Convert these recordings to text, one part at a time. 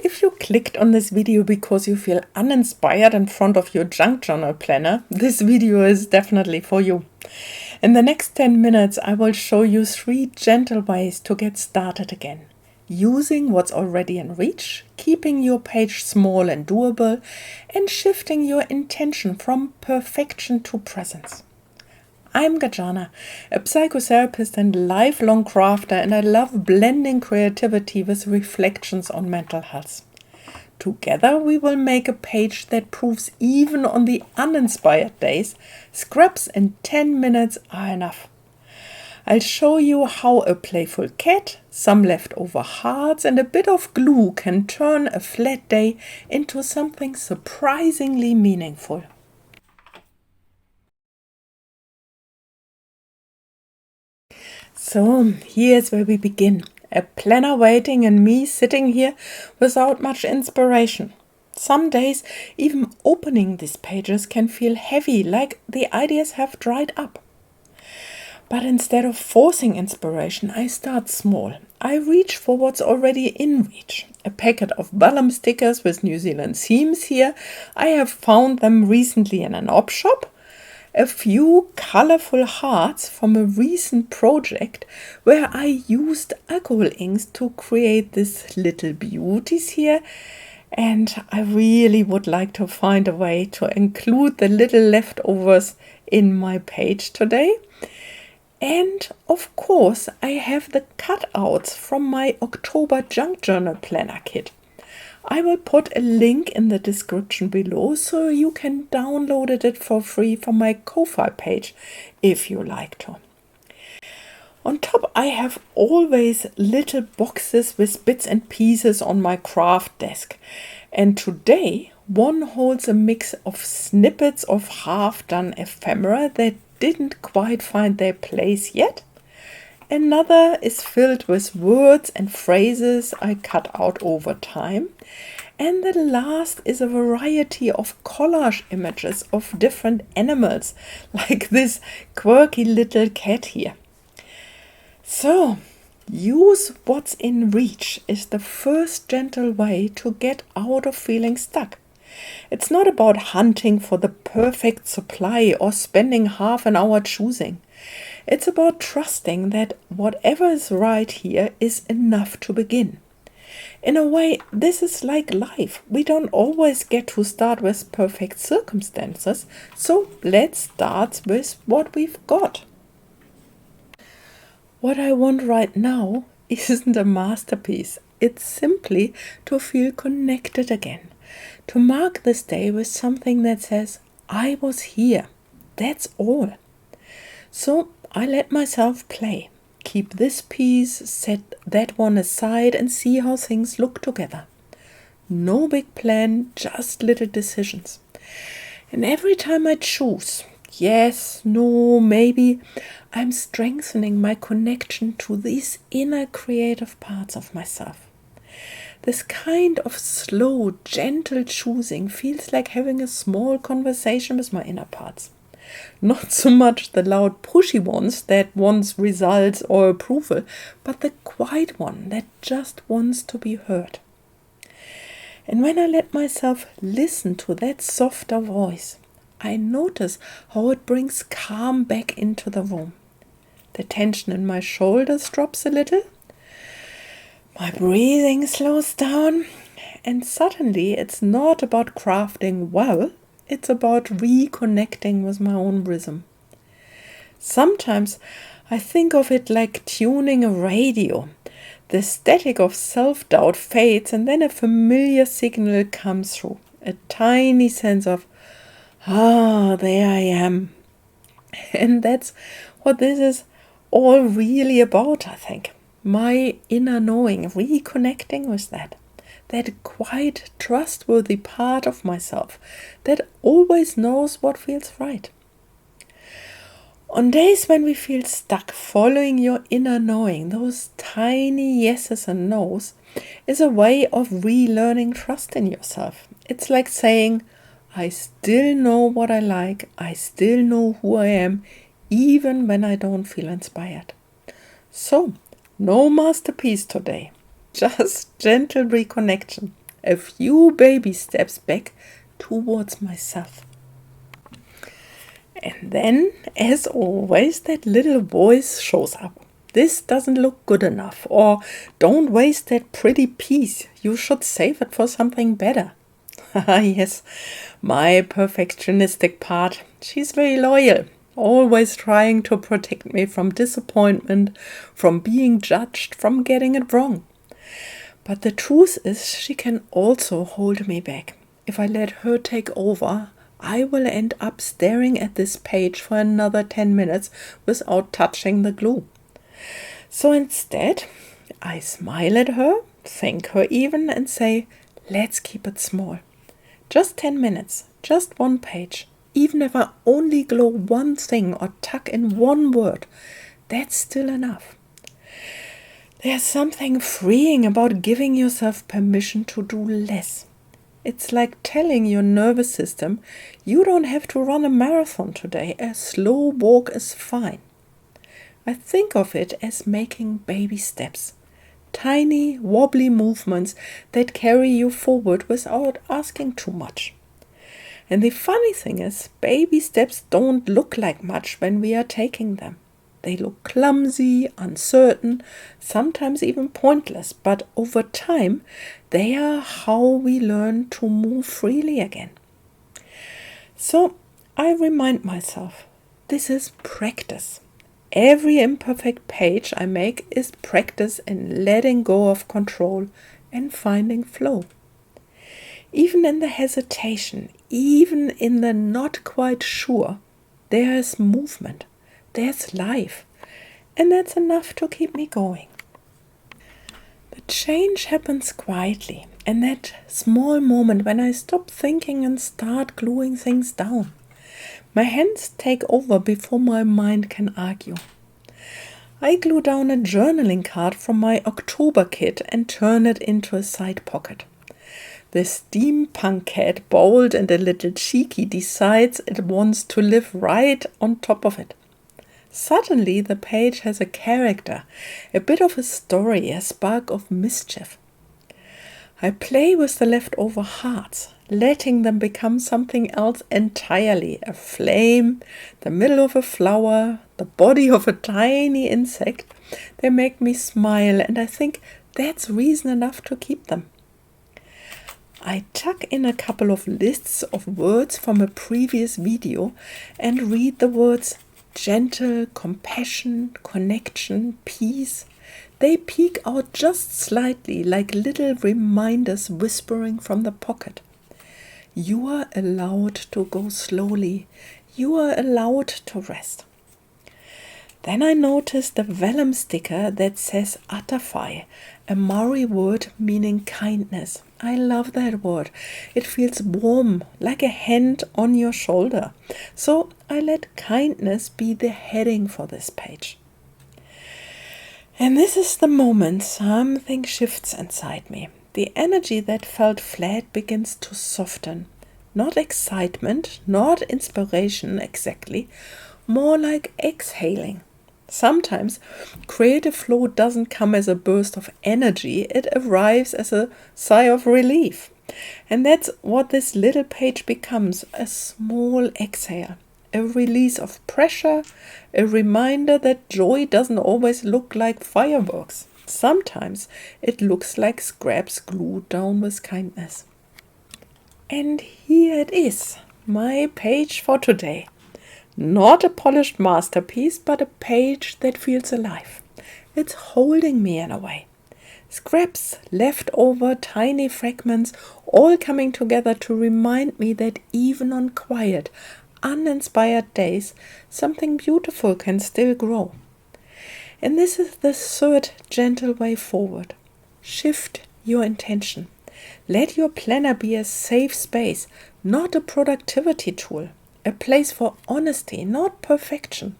If you clicked on this video because you feel uninspired in front of your junk journal planner, this video is definitely for you. In the next 10 minutes, I will show you 3 gentle ways to get started again. Using what's already in reach, keeping your page small and doable, and shifting your intention from perfection to presence. I'm Gajana, a psychotherapist and lifelong crafter, and I love blending creativity with reflections on mental health. Together we will make a page that proves even on the uninspired days, scraps in 10 minutes are enough. I'll show you how a playful cat, some leftover hearts, and a bit of glue can turn a flat day into something surprisingly meaningful. So here's where we begin. A planner waiting and me sitting here without much inspiration. Some days even opening these pages can feel heavy, like the ideas have dried up. But instead of forcing inspiration, I start small. I reach for what's already in reach. A packet of vellum stickers with New Zealand themes here. I have found them recently in an op shop. A few colorful hearts from a recent project where I used alcohol inks to create these little beauties here. And I really would like to find a way to include the little leftovers in my page today. And of course, I have the cutouts from my October Junk Journal Planner kit. I will put a link in the description below so you can download it for free from my Ko-fi page if you like to. On top, I have always little boxes with bits and pieces on my craft desk. And today, one holds a mix of snippets of half-done ephemera that didn't quite find their place yet. Another is filled with words and phrases I cut out over time. And the last is a variety of collage images of different animals, like this quirky little cat here. So, use what's in reach is the first gentle way to get out of feeling stuck. It's not about hunting for the perfect supply or spending half an hour choosing. It's about trusting that whatever is right here is enough to begin. In a way, this is like life. We don't always get to start with perfect circumstances, so let's start with what we've got. What I want right now isn't a masterpiece. It's simply to feel connected again, to mark this day with something that says, I was here. That's all. So I let myself play. Keep this piece, set that one aside, and see how things look together. No big plan, just little decisions. And every time I choose, yes, no, maybe, I'm strengthening my connection to these inner creative parts of myself. This kind of slow, gentle choosing feels like having a small conversation with my inner parts. Not so much the loud pushy ones that wants results or approval, but the quiet one that just wants to be heard. And when I let myself listen to that softer voice, I notice how it brings calm back into the room. The tension in my shoulders drops a little. My breathing slows down, and suddenly it's not about crafting well. It's about reconnecting with my own rhythm. Sometimes I think of it like tuning a radio. The static of self-doubt fades and then a familiar signal comes through. A tiny sense of, there I am. And that's what this is all really about, I think. My inner knowing, reconnecting with that quiet, trustworthy part of myself that always knows what feels right. On days when we feel stuck, following your inner knowing, those tiny yeses and nos, is a way of relearning trust in yourself. It's like saying, I still know what I like, I still know who I am, even when I don't feel inspired. So, no masterpiece today. Just gentle reconnection. a few baby steps back towards myself. And then, as always, that little voice shows up. This doesn't look good enough, or don't waste that pretty piece. You should save it for something better. Yes, my perfectionistic part. She's very loyal, always trying to protect me from disappointment, from being judged, from getting it wrong. But the truth is, she can also hold me back. If I let her take over, I will end up staring at this page for another 10 minutes without touching the glue. So instead, I smile at her, thank her even, and say, let's keep it small. Just 10 minutes, just one page. Even if I only glue one thing or tuck in one word, that's still enough. There's something freeing about giving yourself permission to do less. It's like telling your nervous system, you don't have to run a marathon today. A slow walk is fine. I think of it as making baby steps. Tiny, wobbly movements that carry you forward without asking too much. And the funny thing is, baby steps don't look like much when we are taking them. They look clumsy, uncertain, sometimes even pointless, but over time, they are how we learn to move freely again. So I remind myself, this is practice. Every imperfect page I make is practice in letting go of control and finding flow. Even in the hesitation, even in the not quite sure, there is movement. There's life, and that's enough to keep me going. The change happens quietly, and that small moment when I stop thinking and start gluing things down. My hands take over before my mind can argue. I glue down a journaling card from my October kit and turn it into a side pocket. The steampunk cat, bold and a little cheeky, decides it wants to live right on top of it. Suddenly the page has a character, a bit of a story, a spark of mischief. I play with the leftover hearts, letting them become something else entirely, a flame, the middle of a flower, the body of a tiny insect. They make me smile, and I think that's reason enough to keep them. I tuck in a couple of lists of words from a previous video and read the words gentle, compassion, connection, peace. They peek out just slightly like little reminders whispering from the pocket. You are allowed to go slowly. You are allowed to rest. Then I noticed the vellum sticker that says Atafai, a Maori word meaning kindness. I love that word. It feels warm, like a hand on your shoulder. So I let kindness be the heading for this page. And this is the moment something shifts inside me. The energy that felt flat begins to soften. Not excitement, not inspiration exactly, more like exhaling. Sometimes creative flow doesn't come as a burst of energy, it arrives as a sigh of relief. And that's what this little page becomes, a small exhale, a release of pressure, a reminder that joy doesn't always look like fireworks. Sometimes it looks like scraps glued down with kindness. And here it is, my page for today. Not a polished masterpiece, but a page that feels alive. It's holding me in a way. Scraps, leftover, tiny fragments, all coming together to remind me that even on quiet, uninspired days, something beautiful can still grow. And this is the third gentle way forward. Shift your intention. Let your planner be a safe space, not a productivity tool. A place for honesty, not perfection.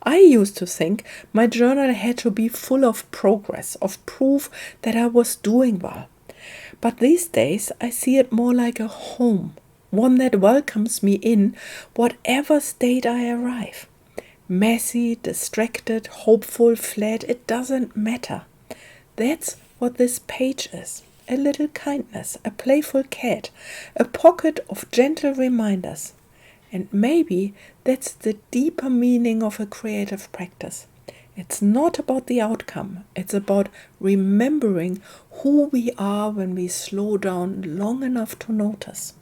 I used to think my journal had to be full of progress, of proof that I was doing well. But these days I see it more like a home, one that welcomes me in whatever state I arrive. Messy, distracted, hopeful, flat, it doesn't matter. That's what this page is. a little kindness, a playful cat, a pocket of gentle reminders. And maybe that's the deeper meaning of a creative practice. It's not about the outcome. It's about remembering who we are when we slow down long enough to notice.